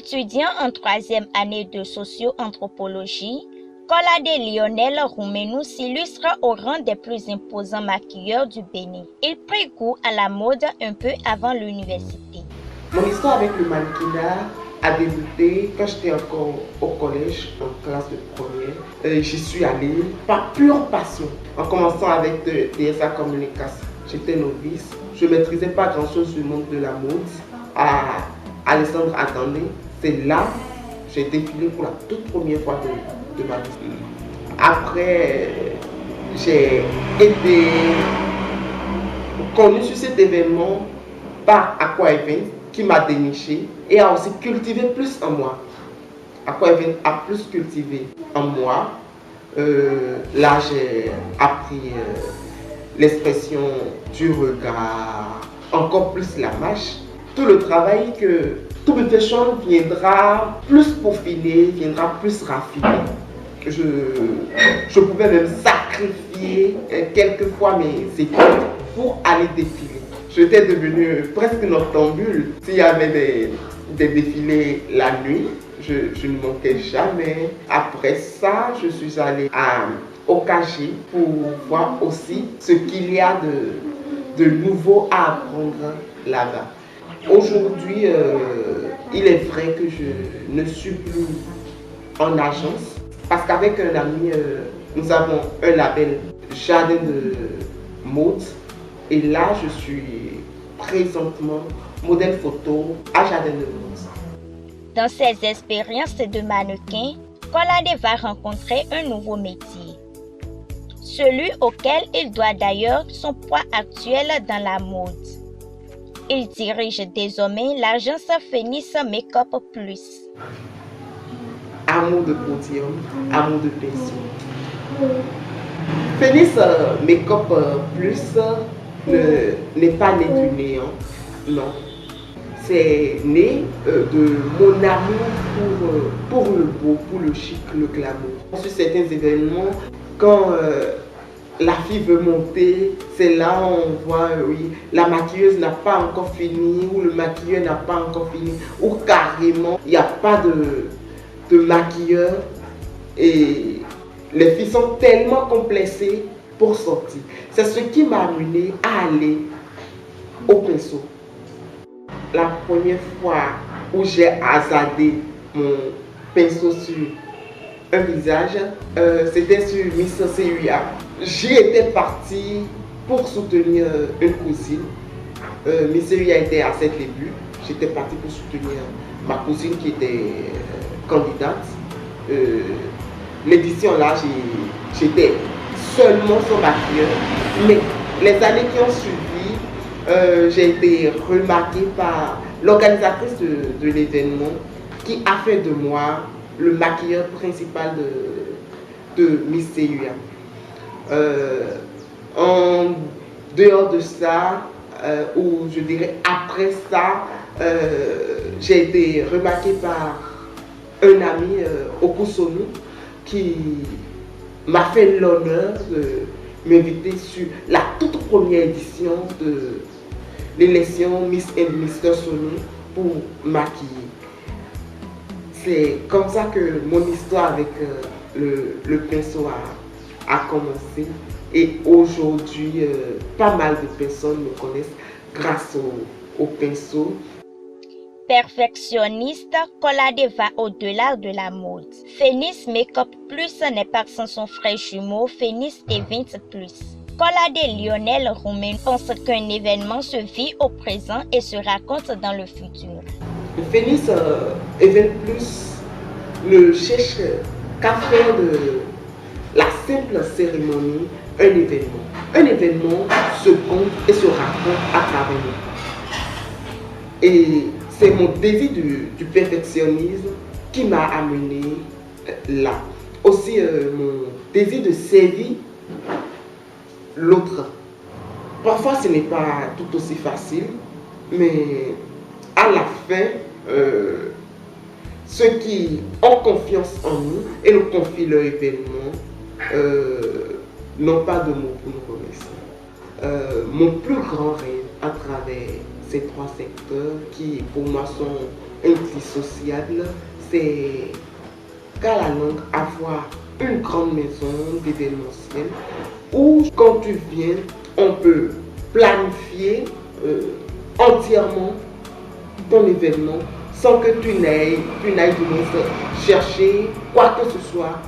Étudiant en troisième année de socio-anthropologie, Kolade Lionel Roumenou s'illustre au rang des plus imposants maquilleurs du Bénin. Il prit goût à la mode un peu avant l'université. Mon histoire avec le mannequinat a débuté quand j'étais encore au collège, en classe de première. J'y suis allée par pure passion, en commençant avec DSA Communication. J'étais novice, je ne maîtrisais pas grand-chose du monde de la mode. À Alessandre Attendé, c'est là que j'ai défilé pour la toute première fois de ma vie. Après, j'ai été connue sur cet événement par Aqua Event qui m'a déniché et a aussi cultivé plus en moi. Aqua Event a plus cultivé en moi. Là, j'ai appris l'expression du regard, encore plus la marche. Tout le travail que tout le fashion viendra plus peaufiné, viendra plus raffiné. Je pouvais même sacrifier quelquefois mes études pour aller défiler. J'étais devenue presque noctambule. S'il y avait des défilés la nuit, je ne manquais jamais. Après ça, je suis allée au KG pour voir aussi ce qu'il y a de nouveau à apprendre là-bas. Aujourd'hui, il est vrai que je ne suis plus en agence parce qu'avec un ami, nous avons un label Jardin de mode et là, je suis présentement modèle photo à Jardin de mode. Dans ses expériences de mannequin, Kolade va rencontrer un nouveau métier, celui auquel il doit d'ailleurs son poids actuel dans la mode. Il dirige désormais l'agence Phoenix Makeup Plus. Amour de podium, amour de pinceau. Phoenix Makeup Plus n'est pas né du néant, non. C'est né de mon amour pour le beau, pour le chic, le glamour. Sur certains événements, quand la fille veut monter, c'est là où on voit, oui, la maquilleuse n'a pas encore fini, ou le maquilleur n'a pas encore fini, ou carrément, il n'y a pas de maquilleur. Et les filles sont tellement complexées pour sortir. C'est ce qui m'a amené à aller au pinceau. La première fois où j'ai hasardé mon pinceau sur un visage, c'était sur Miss CUA. J'y étais partie pour soutenir une cousine. Miss CUA était à ses débuts. J'étais partie pour soutenir ma cousine qui était candidate. L'édition là, j'étais seulement son maquilleur. Mais les années qui ont suivi, j'ai été remarquée par l'organisatrice de l'événement qui a fait de moi le maquilleur principal de Miss CUA. En dehors de ça, ou je dirais après ça, j'ai été remarquée par un ami, Okusonu, qui m'a fait l'honneur de m'inviter sur la toute première édition de l'élection Miss and Mr. Sonu pour maquiller. C'est comme ça que mon histoire avec le pinceau a commencé. Et aujourd'hui, pas mal de personnes me connaissent grâce au pinceau. Perfectionniste, Kolade va au-delà de la mode. Phoenix Makeup Plus n'est pas sans son frère jumeau Phoenix Event Plus. Kolade Lionel Roumenou pense qu'un événement se vit au présent et se raconte dans le futur. Le Phoenix Event Plus ne cherche qu'à faire de la simple cérémonie un événement. Un événement se compte et se raconte à travers nous. Et c'est mon désir du perfectionnisme qui m'a amené là. Aussi mon désir de servir l'autre. Parfois ce n'est pas tout aussi facile, mais à la fin, ceux qui ont confiance en nous et nous confient leur événement n'ont pas de mots pour nous remercier. Mon plus grand rêve à travers ces trois secteurs qui pour moi sont indissociable, c'est qu'à la longue avoir une grande maison d'événementiel où quand tu viens, on peut planifier entièrement ton événement sans que tu n'ailles chercher quoi que ce soit